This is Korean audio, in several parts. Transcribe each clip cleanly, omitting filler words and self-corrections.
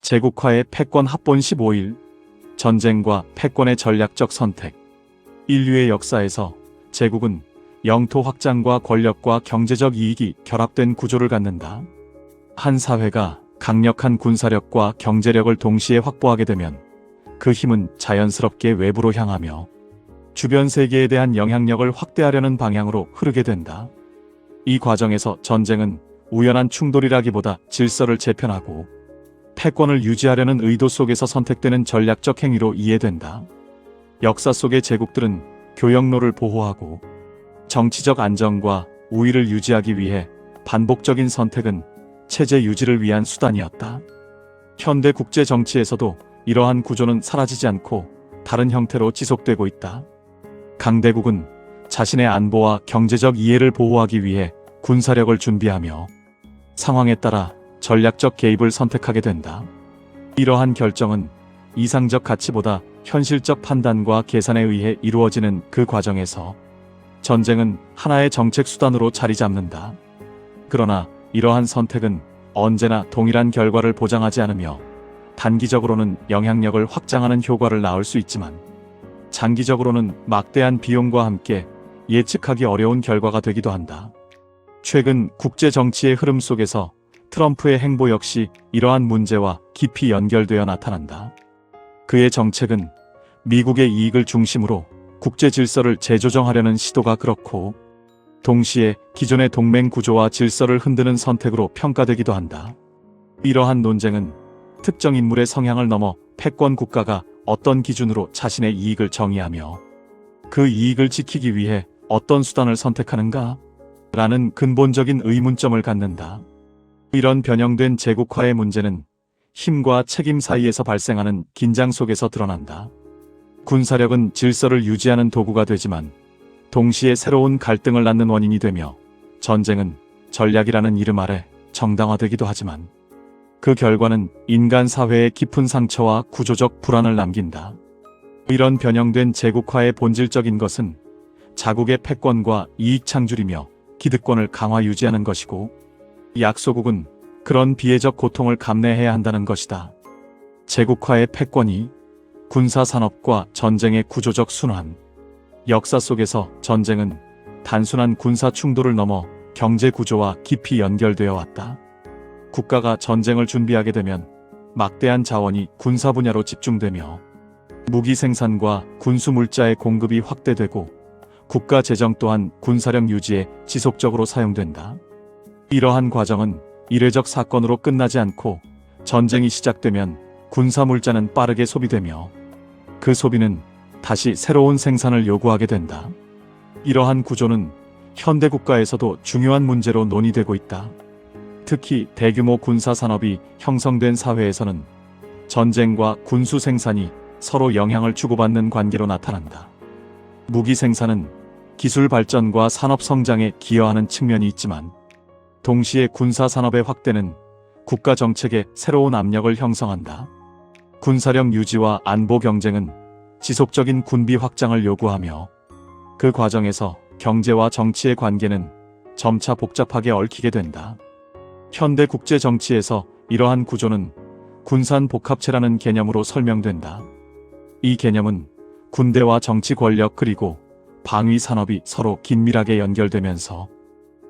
제국화의 패권 합본 15일, 전쟁과 패권의 전략적 선택. 인류의 역사에서 제국은 영토 확장과 권력과 경제적 이익이 결합된 구조를 갖는다. 한 사회가 강력한 군사력과 경제력을 동시에 확보하게 되면 그 힘은 자연스럽게 외부로 향하며 주변 세계에 대한 영향력을 확대하려는 방향으로 흐르게 된다. 이 과정에서 전쟁은 우연한 충돌이라기보다 질서를 재편하고 패권을 유지하려는 의도 속에서 선택되는 전략적 행위로 이해된다. 역사 속의 제국들은 교역로를 보호하고 정치적 안정과 우위를 유지하기 위해 반복적인 선택은 체제 유지를 위한 수단이었다. 현대 국제 정치에서도 이러한 구조는 사라지지 않고 다른 형태로 지속되고 있다. 강대국은 자신의 안보와 경제적 이해를 보호하기 위해 군사력을 준비하며 상황에 따라 전략적 개입을 선택하게 된다. 이러한 결정은 이상적 가치보다 현실적 판단과 계산에 의해 이루어지는 그 과정에서 전쟁은 하나의 정책 수단으로 자리 잡는다. 그러나 이러한 선택은 언제나 동일한 결과를 보장하지 않으며 단기적으로는 영향력을 확장하는 효과를 낳을 수 있지만 장기적으로는 막대한 비용과 함께 예측하기 어려운 결과가 되기도 한다. 최근 국제 정치의 흐름 속에서 트럼프의 행보 역시 이러한 문제와 깊이 연결되어 나타난다. 그의 정책은 미국의 이익을 중심으로 국제 질서를 재조정하려는 시도가 그렇고 동시에 기존의 동맹 구조와 질서를 흔드는 선택으로 평가되기도 한다. 이러한 논쟁은 특정 인물의 성향을 넘어 패권 국가가 어떤 기준으로 자신의 이익을 정의하며 그 이익을 지키기 위해 어떤 수단을 선택하는가? 라는 근본적인 의문점을 갖는다. 이런 변형된 제국화의 문제는 힘과 책임 사이에서 발생하는 긴장 속에서 드러난다. 군사력은 질서를 유지하는 도구가 되지만 동시에 새로운 갈등을 낳는 원인이 되며 전쟁은 전략이라는 이름 아래 정당화되기도 하지만 그 결과는 인간 사회에 깊은 상처와 구조적 불안을 남긴다. 이런 변형된 제국화의 본질적인 것은 자국의 패권과 이익 창출이며 기득권을 강화 유지하는 것이고 약소국은 그런 비애적 고통을 감내해야 한다는 것이다. 제국화의 패권이 군사산업과 전쟁의 구조적 순환. 역사 속에서 전쟁은 단순한 군사 충돌을 넘어 경제 구조와 깊이 연결되어 왔다. 국가가 전쟁을 준비하게 되면 막대한 자원이 군사 분야로 집중되며 무기 생산과 군수 물자의 공급이 확대되고 국가 재정 또한 군사력 유지에 지속적으로 사용된다. 이러한 과정은 이례적 사건으로 끝나지 않고 전쟁이 시작되면 군사 물자는 빠르게 소비되며 그 소비는 다시 새로운 생산을 요구하게 된다. 이러한 구조는 현대 국가에서도 중요한 문제로 논의되고 있다. 특히 대규모 군사 산업이 형성된 사회에서는 전쟁과 군수 생산이 서로 영향을 주고받는 관계로 나타난다. 무기 생산은 기술 발전과 산업 성장에 기여하는 측면이 있지만 동시에 군사 산업의 확대는 국가 정책에 새로운 압력을 형성한다. 군사력 유지와 안보 경쟁은 지속적인 군비 확장을 요구하며 그 과정에서 경제와 정치의 관계는 점차 복잡하게 얽히게 된다. 현대 국제 정치에서 이러한 구조는 군산 복합체라는 개념으로 설명된다. 이 개념은 군대와 정치 권력 그리고 방위 산업이 서로 긴밀하게 연결되면서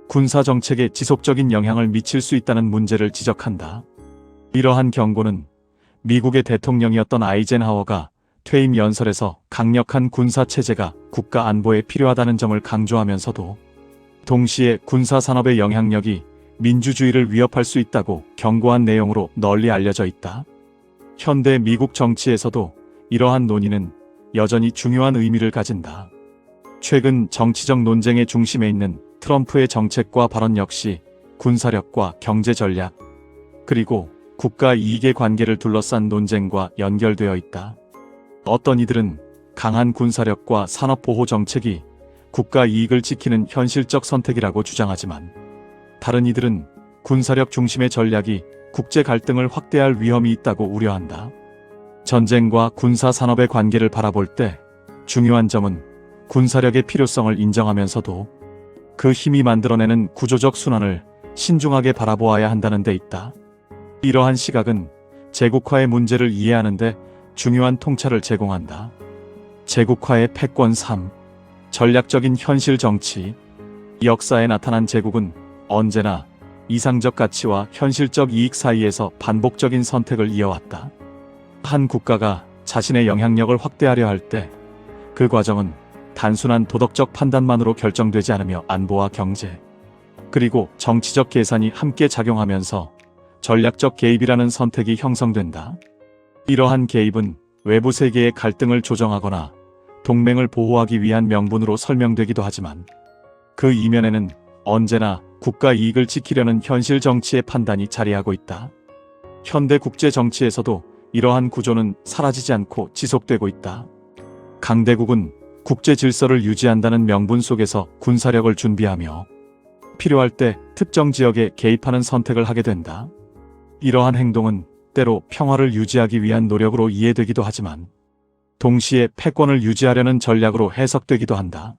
군사 정책에 지속적인 영향을 미칠 수 있다는 문제를 지적한다. 이러한 경고는 미국의 대통령이었던 아이젠하워가 퇴임 연설에서 강력한 군사 체제가 국가 안보에 필요하다는 점을 강조하면서도 동시에 군사 산업의 영향력이 민주주의를 위협할 수 있다고 경고한 내용으로 널리 알려져 있다. 현대 미국 정치에서도 이러한 논의는 여전히 중요한 의미를 가진다. 최근 정치적 논쟁의 중심에 있는 트럼프의 정책과 발언 역시 군사력과 경제 전략, 그리고 국가 이익의 관계를 둘러싼 논쟁과 연결되어 있다. 어떤 이들은 강한 군사력과 산업보호 정책이 국가 이익을 지키는 현실적 선택이라고 주장하지만 다른 이들은 군사력 중심의 전략이 국제 갈등을 확대할 위험이 있다고 우려한다. 전쟁과 군사 산업의 관계를 바라볼 때 중요한 점은 군사력의 필요성을 인정하면서도 그 힘이 만들어내는 구조적 순환을 신중하게 바라보아야 한다는 데 있다. 이러한 시각은 제국화의 문제를 이해하는데 중요한 통찰을 제공한다. 제국화의 패권 3. 전략적인 현실 정치. 역사에 나타난 제국은 언제나 이상적 가치와 현실적 이익 사이에서 반복적인 선택을 이어왔다. 한 국가가 자신의 영향력을 확대하려 할 때 그 과정은 단순한 도덕적 판단만으로 결정되지 않으며 안보와 경제, 그리고 정치적 계산이 함께 작용하면서 전략적 개입이라는 선택이 형성된다. 이러한 개입은 외부 세계의 갈등을 조정하거나 동맹을 보호하기 위한 명분으로 설명되기도 하지만 그 이면에는 언제나 국가 이익을 지키려는 현실 정치의 판단이 자리하고 있다. 현대 국제 정치에서도 이러한 구조는 사라지지 않고 지속되고 있다. 강대국은 국제 질서를 유지한다는 명분 속에서 군사력을 준비하며 필요할 때 특정 지역에 개입하는 선택을 하게 된다. 이러한 행동은 때로 평화를 유지하기 위한 노력으로 이해되기도 하지만 동시에 패권을 유지하려는 전략으로 해석되기도 한다.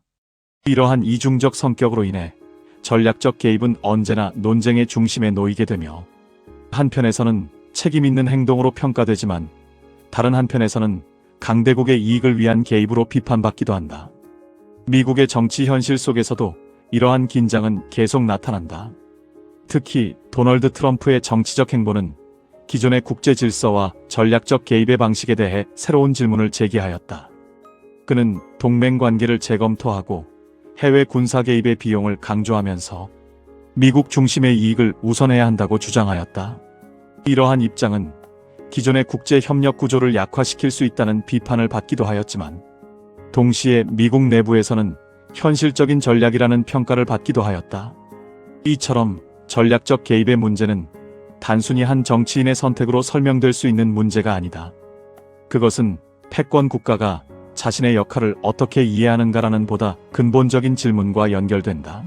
이러한 이중적 성격으로 인해 전략적 개입은 언제나 논쟁의 중심에 놓이게 되며 한편에서는 책임 있는 행동으로 평가되지만 다른 한편에서는 강대국의 이익을 위한 개입으로 비판받기도 한다. 미국의 정치 현실 속에서도 이러한 긴장은 계속 나타난다. 특히 도널드 트럼프의 정치적 행보는 기존의 국제 질서와 전략적 개입의 방식에 대해 새로운 질문을 제기하였다. 그는 동맹 관계를 재검토하고 해외 군사 개입의 비용을 강조하면서 미국 중심의 이익을 우선해야 한다고 주장하였다. 이러한 입장은 기존의 국제 협력 구조를 약화시킬 수 있다는 비판을 받기도 하였지만 동시에 미국 내부에서는 현실적인 전략이라는 평가를 받기도 하였다. 이처럼 전략적 개입의 문제는 단순히 한 정치인의 선택으로 설명될 수 있는 문제가 아니다. 그것은 패권 국가가 자신의 역할을 어떻게 이해하는가라는 보다 근본적인 질문과 연결된다.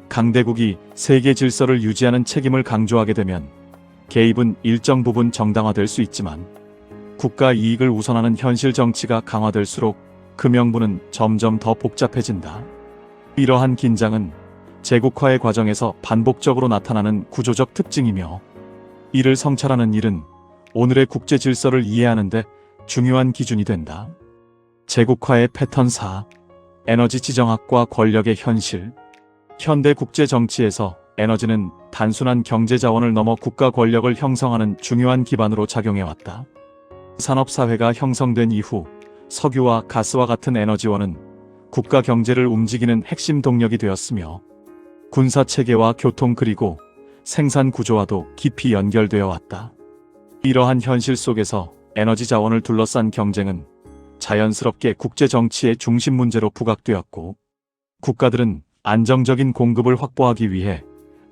강대국이 세계 질서를 유지하는 책임을 강조하게 되면 개입은 일정 부분 정당화될 수 있지만 국가 이익을 우선하는 현실 정치가 강화될수록 그 명분은 점점 더 복잡해진다. 이러한 긴장은 제국화의 과정에서 반복적으로 나타나는 구조적 특징이며 이를 성찰하는 일은 오늘의 국제 질서를 이해하는데 중요한 기준이 된다. 제국화의 패턴 4. 에너지 지정학과 권력의 현실. 현대 국제 정치에서 에너지는 단순한 경제 자원을 넘어 국가 권력을 형성하는 중요한 기반으로 작용해왔다. 산업사회가 형성된 이후 석유와 가스와 같은 에너지원은 국가 경제를 움직이는 핵심 동력이 되었으며 군사체계와 교통 그리고 생산 구조와도 깊이 연결되어 왔다. 이러한 현실 속에서 에너지 자원을 둘러싼 경쟁은 자연스럽게 국제 정치의 중심 문제로 부각되었고 국가들은 안정적인 공급을 확보하기 위해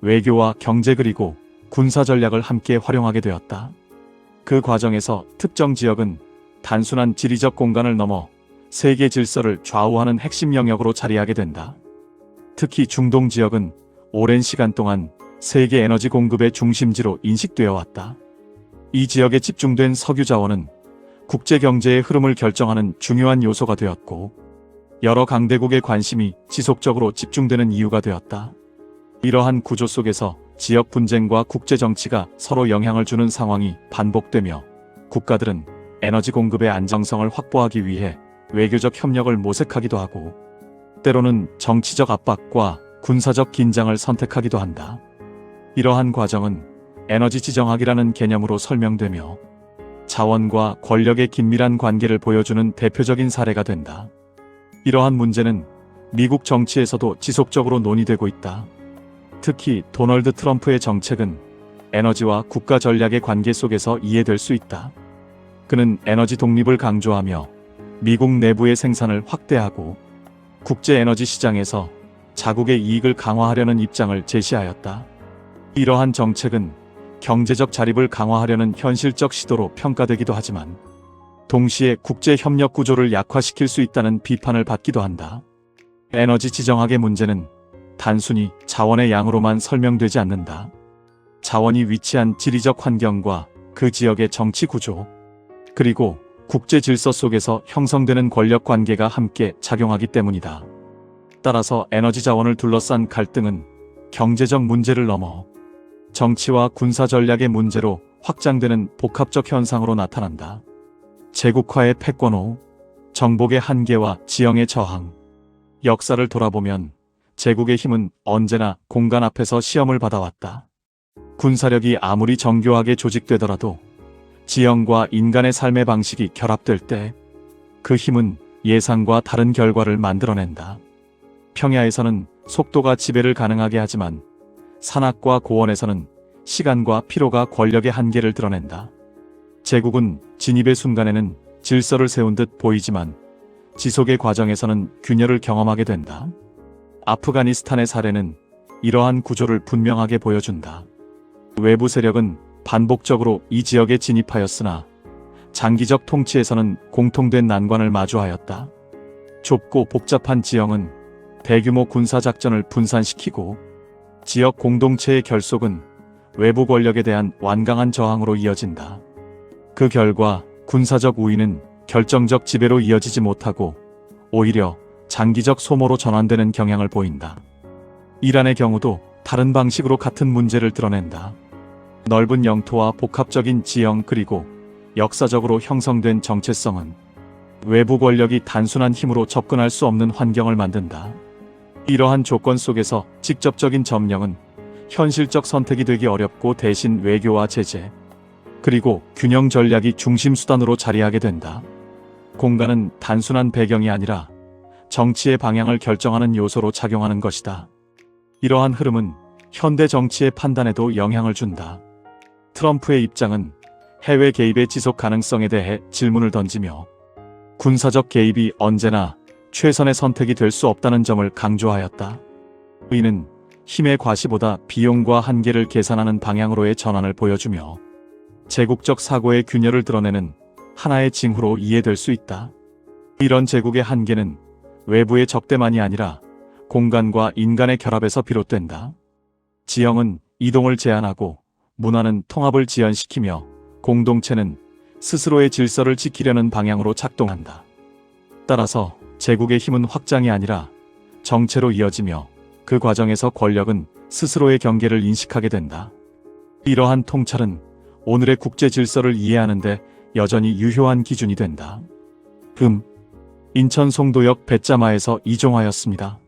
외교와 경제 그리고 군사 전략을 함께 활용하게 되었다. 그 과정에서 특정 지역은 단순한 지리적 공간을 넘어 세계 질서를 좌우하는 핵심 영역으로 자리하게 된다. 특히 중동 지역은 오랜 시간 동안 세계 에너지 공급의 중심지로 인식되어 왔다. 이 지역에 집중된 석유 자원은 국제 경제의 흐름을 결정하는 중요한 요소가 되었고 여러 강대국의 관심이 지속적으로 집중되는 이유가 되었다. 이러한 구조 속에서 지역 분쟁과 국제 정치가 서로 영향을 주는 상황이 반복되며 국가들은 에너지 공급의 안정성을 확보하기 위해 외교적 협력을 모색하기도 하고 때로는 정치적 압박과 군사적 긴장을 선택하기도 한다. 이러한 과정은 에너지 지정학이라는 개념으로 설명되며 자원과 권력의 긴밀한 관계를 보여주는 대표적인 사례가 된다. 이러한 문제는 미국 정치에서도 지속적으로 논의되고 있다. 특히 도널드 트럼프의 정책은 에너지와 국가 전략의 관계 속에서 이해될 수 있다. 그는 에너지 독립을 강조하며 미국 내부의 생산을 확대하고 국제 에너지 시장에서 자국의 이익을 강화하려는 입장을 제시하였다. 이러한 정책은 경제적 자립을 강화하려는 현실적 시도로 평가되기도 하지만 동시에 국제 협력 구조를 약화시킬 수 있다는 비판을 받기도 한다. 에너지 지정학의 문제는 단순히 자원의 양으로만 설명되지 않는다. 자원이 위치한 지리적 환경과 그 지역의 정치 구조, 그리고 국제 질서 속에서 형성되는 권력 관계가 함께 작용하기 때문이다. 따라서 에너지 자원을 둘러싼 갈등은 경제적 문제를 넘어 정치와 군사 전략의 문제로 확장되는 복합적 현상으로 나타난다. 제국화의 패권호, 정복의 한계와 지형의 저항. 역사를 돌아보면 제국의 힘은 언제나 공간 앞에서 시험을 받아왔다. 군사력이 아무리 정교하게 조직되더라도 지형과 인간의 삶의 방식이 결합될 때 그 힘은 예상과 다른 결과를 만들어낸다. 평야에서는 속도가 지배를 가능하게 하지만 산악과 고원에서는 시간과 피로가 권력의 한계를 드러낸다. 제국은 진입의 순간에는 질서를 세운 듯 보이지만 지속의 과정에서는 균열을 경험하게 된다. 아프가니스탄의 사례는 이러한 구조를 분명하게 보여준다. 외부 세력은 반복적으로 이 지역에 진입하였으나 장기적 통치에서는 공통된 난관을 마주하였다. 좁고 복잡한 지형은 대규모 군사작전을 분산시키고 지역 공동체의 결속은 외부 권력에 대한 완강한 저항으로 이어진다. 그 결과 군사적 우위는 결정적 지배로 이어지지 못하고 오히려 장기적 소모로 전환되는 경향을 보인다. 이란의 경우도 다른 방식으로 같은 문제를 드러낸다. 넓은 영토와 복합적인 지형 그리고 역사적으로 형성된 정체성은 외부 권력이 단순한 힘으로 접근할 수 없는 환경을 만든다. 이러한 조건 속에서 직접적인 점령은 현실적 선택이 되기 어렵고 대신 외교와 제재, 그리고 균형 전략이 중심 수단으로 자리하게 된다. 공간은 단순한 배경이 아니라 정치의 방향을 결정하는 요소로 작용하는 것이다. 이러한 흐름은 현대 정치의 판단에도 영향을 준다. 트럼프의 입장은 해외 개입의 지속 가능성에 대해 질문을 던지며 군사적 개입이 언제나 최선의 선택이 될 수 없다는 점을 강조하였다. 이는 힘의 과시보다 비용과 한계를 계산하는 방향으로의 전환을 보여주며 제국적 사고의 균열을 드러내는 하나의 징후로 이해될 수 있다. 이런 제국의 한계는 외부의 적대만이 아니라 공간과 인간의 결합에서 비롯된다. 지형은 이동을 제한하고 문화는 통합을 지연시키며 공동체는 스스로의 질서를 지키려는 방향으로 작동한다. 따라서 제국의 힘은 확장이 아니라 정체로 이어지며 그 과정에서 권력은 스스로의 경계를 인식하게 된다. 이러한 통찰은 오늘의 국제 질서를 이해하는 데 여전히 유효한 기준이 된다. 인천 송도역 배짜마에서 이종하였습니다.